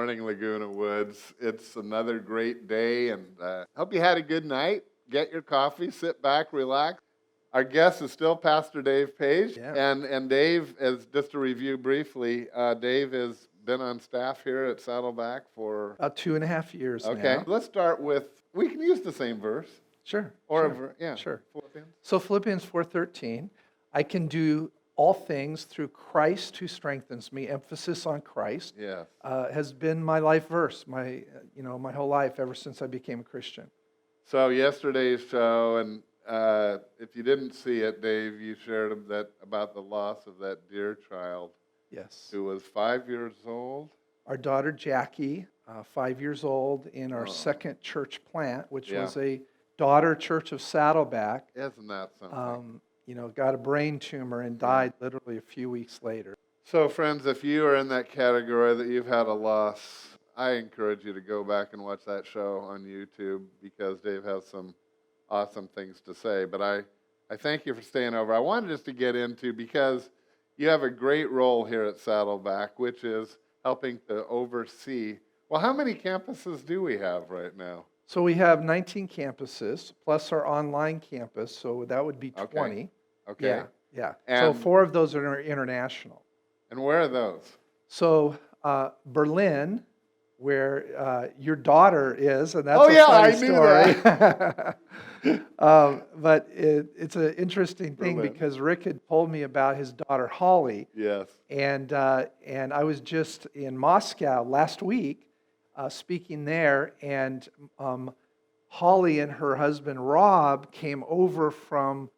morning, Laguna Woods. It's another great day, and hope you had a good night. Get your coffee, sit back, relax. Our guest is still Pastor Dave Page, Yeah. and Dave, as just to review briefly, Dave has been on staff here at Saddleback for About 2.5 years okay. now. Let's start with, we can use the same verse. Sure. Or sure, yeah. Sure. Philippians. So Philippians 4:13, I can do all things through Christ who strengthens me. Emphasis on Christ. Yes. Has been my life verse, my whole life ever since I became a Christian. So yesterday's show, and if you didn't see it, Dave, you shared about the loss of that dear child. Yes. Who was 5 years old. Our daughter Jackie, 5 years old, in our second church plant, which was a daughter church of Saddleback. Isn't that something? Got a brain tumor and died literally a few weeks later. So, friends, if you are in that category that you've had a loss, I encourage you to go back and watch that show on YouTube because Dave has some awesome things to say. But I thank you for staying over. I wanted just to get into, because you have a great role here at Saddleback, which is helping to oversee. Well, how many campuses do we have right now? So we have 19 campuses, plus our online campus, so that would be 20. Okay. Yeah. And so 4 of those are international. And where are those? So Berlin, where your daughter is, and that's Oh, a yeah, funny I knew story. that. But it's an interesting thing Berlin. because Rick had told me about his daughter Holly. Yes. And I was just in Moscow last week speaking there, and Holly and her husband Rob came over from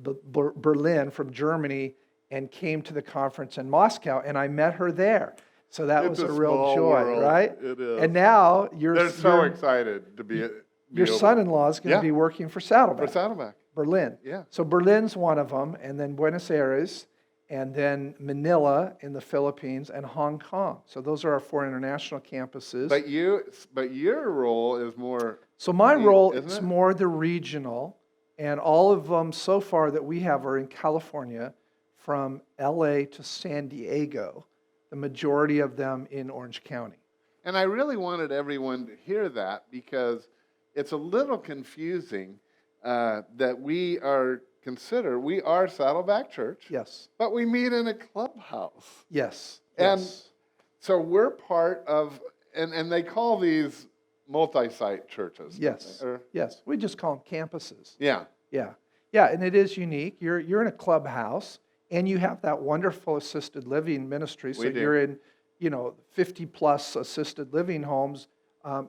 Berlin, from Germany, and came to the conference in Moscow, and I met her there. So that was a real joy, world. right? It is. And now they're so excited to be your son-in-law is going to be working for Saddleback. For Saddleback. Berlin. Yeah. So Berlin's one of them, and then Buenos Aires, and then Manila in the Philippines, and Hong Kong. So those are our 4 international campuses. But your role is more. So my role is more the regional, and all of them so far that we have are in California, from LA to San Diego, the majority of them in Orange County. And I really wanted everyone to hear that, because it's a little confusing that we are Saddleback Church. Yes. But we meet in a clubhouse. Yes. And yes. so we're part of, and they call these multi-site churches. Yes. Yes. We just call them campuses. Yeah. Yeah. Yeah, and it is unique. You're in a clubhouse, and you have that wonderful assisted living ministry. So you're in, 50 plus assisted living homes,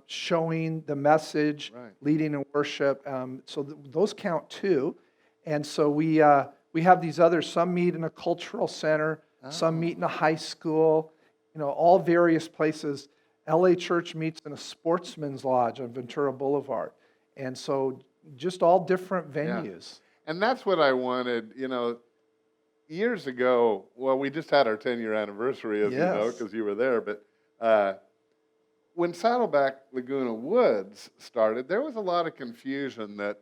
showing the message, leading in worship. So those count too. And so we have these others. Some meet in a cultural center. Some meet in a high school. All various places. LA Church meets in a sportsman's lodge on Ventura Boulevard. And so just all different venues. Yeah. And that's what I wanted, years ago. Well, we just had our 10-year anniversary, as you know, because you were there. But when Saddleback Laguna Woods started, there was a lot of confusion that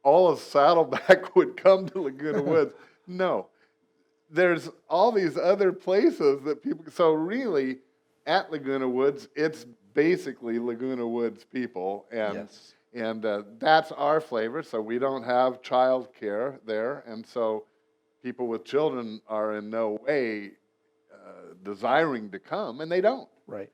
all of Saddleback would come to Laguna Woods. No. There's all these other places that people... So really, at Laguna Woods, it's basically Laguna Woods people. And that's our flavor. So we don't have child care there. And so people with children are in no way desiring to come, and they don't. Right.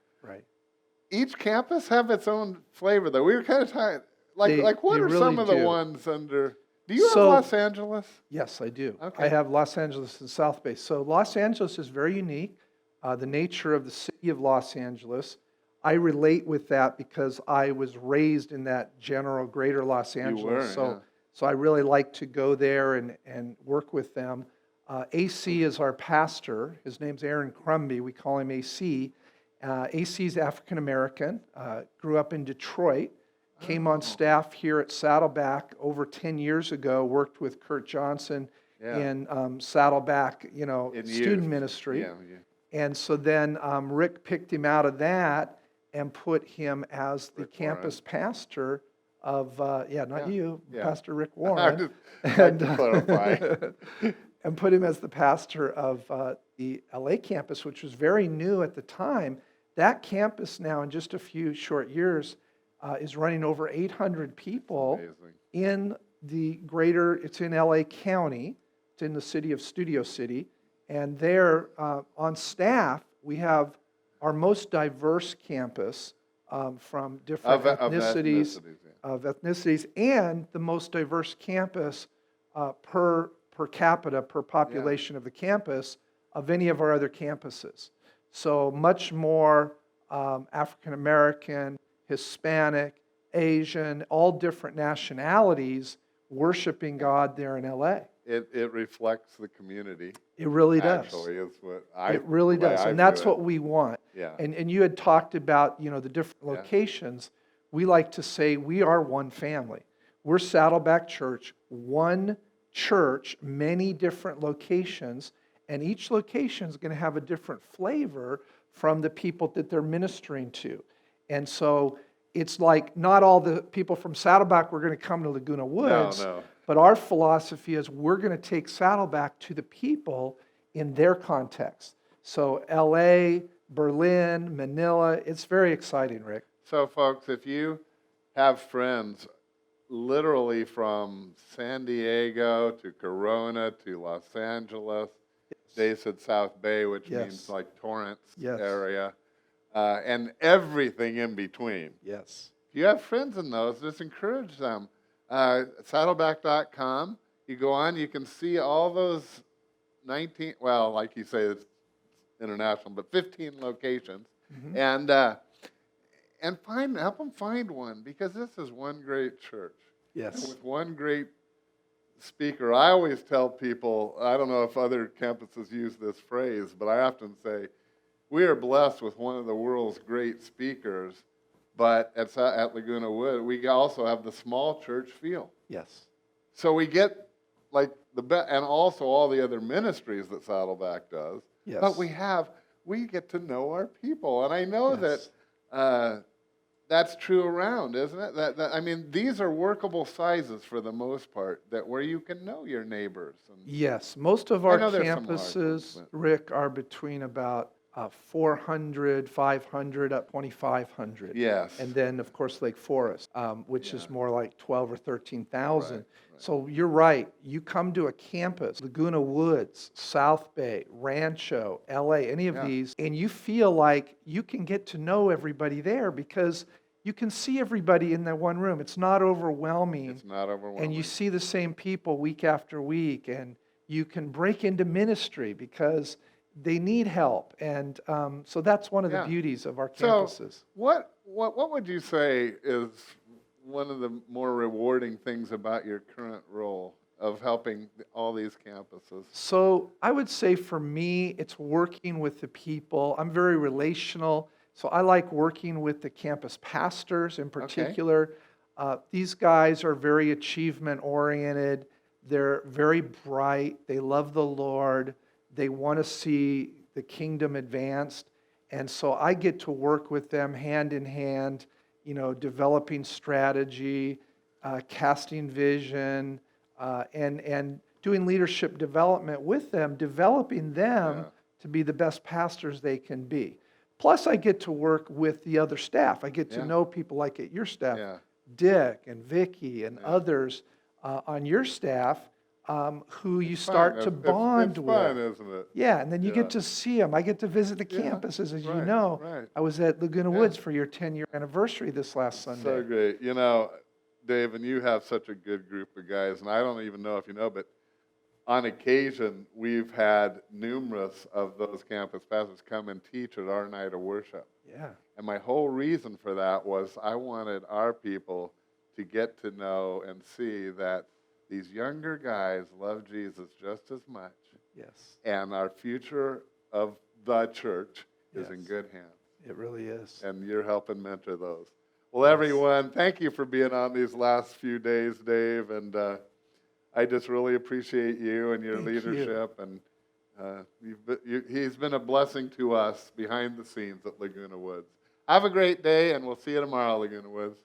Each campus have its own flavor, though. We were kind of tired. Like what are some of the ones under... Do you have Los Angeles? Yes, I do. Okay. I have Los Angeles and South Bay. So Los Angeles is very unique. The nature of the city of Los Angeles, I relate with that because I was raised in that general greater Los Angeles. So I really like to go there and work with them. AC is our pastor. His name's Aaron Crumby. We call him AC. AC is African American, grew up in Detroit, came on staff here at Saddleback over 10 years ago, worked with Kurt Johnson in Saddleback, student ministry. Yeah. And so then Rick picked him out of that and put him as the campus pastor of, Pastor Rick Warren. And clarify. And put him as the pastor of the LA campus, which was very new at the time. That campus now, in just a few short years, is running over 800 people Amazing. in the greater, it's in LA County, it's in the city of Studio City, and there on staff, we have our most diverse campus from different ethnicities, and the most diverse campus per capita, per population of the campus of any of our other campuses. So much more African American, Hispanic, Asian, all different nationalities worshiping God there in LA. It reflects the community. It really does. Actually, is what It really does, and that's what we want. Yeah. And you had talked about, the different locations. We like to say we are one family. We're Saddleback Church, one church, many different locations, and each location is going to have a different flavor from the people that they're ministering to. And so it's like not all the people from Saddleback were going to come to Laguna Woods. No. But our philosophy is we're going to take Saddleback to the people in their context. So LA, Berlin, Manila, it's very exciting, Rick. So folks, if you have friends literally from San Diego to Corona to Los Angeles, they said South Bay, which means like Torrance area, and everything in between. Yes. If you have friends in those, just encourage them. Saddleback.com, you go on, you can see all those 19, well, like you say, it's international, but 15 locations, and help them find one, because this is one great church. Yes. And with one great speaker. I always tell people, I don't know if other campuses use this phrase, but I often say, we are blessed with one of the world's great speakers, but at Laguna Wood, we also have the small church feel. Yes. So we get like and also all the other ministries that Saddleback does. Yes. But we get to know our people. And I know that that's true around, isn't it? That I mean, these are workable sizes for the most part, that where you can know your neighbors. Yes. Most of our campuses, ones, Rick, are between about 400, 500, up 2,500. Yes. And then, of course, Lake Forest, which is more like 12 or 13,000. Right. So you're right. You come to a campus, Laguna Woods, South Bay, Rancho, LA, any of these, and you feel like you can get to know everybody there because you can see everybody in that one room. It's not overwhelming. It's not overwhelming. And you see the same people week after week, and you can break into ministry because they need help, and so that's one of the beauties of our campuses. So what would you say is one of the more rewarding things about your current role of helping all these campuses? So I would say for me, it's working with the people. I'm very relational, so I like working with the campus pastors in particular. Okay. These guys are very achievement-oriented. They're very bright. They love the Lord. They want to see the kingdom advanced. And so I get to work with them hand in hand, developing strategy, casting vision, and doing leadership development with them, developing them to be the best pastors they can be. Plus, I get to work with the other staff. I get to know people like at your staff, Dick and Vicky and others on your staff, who you start to bond with. It's fun, isn't it? Yeah, and then you get to see them. I get to visit the campuses, as you know. Right. I was at Laguna Woods for your 10-year anniversary this last Sunday. So great. Dave, and you have such a good group of guys, and I don't even know if you know, but on occasion, we've had numerous of those campus pastors come and teach at our night of worship. Yeah. And my whole reason for that was I wanted our people to get to know and see that these younger guys love Jesus just as much. Yes. And our future of the church is in good hands. It really is. And you're helping mentor those. Well, everyone, thank you for being on these last few days, Dave. And I just really appreciate you and your leadership. And he's been a blessing to us behind the scenes at Laguna Woods. Have a great day, and we'll see you tomorrow, Laguna Woods.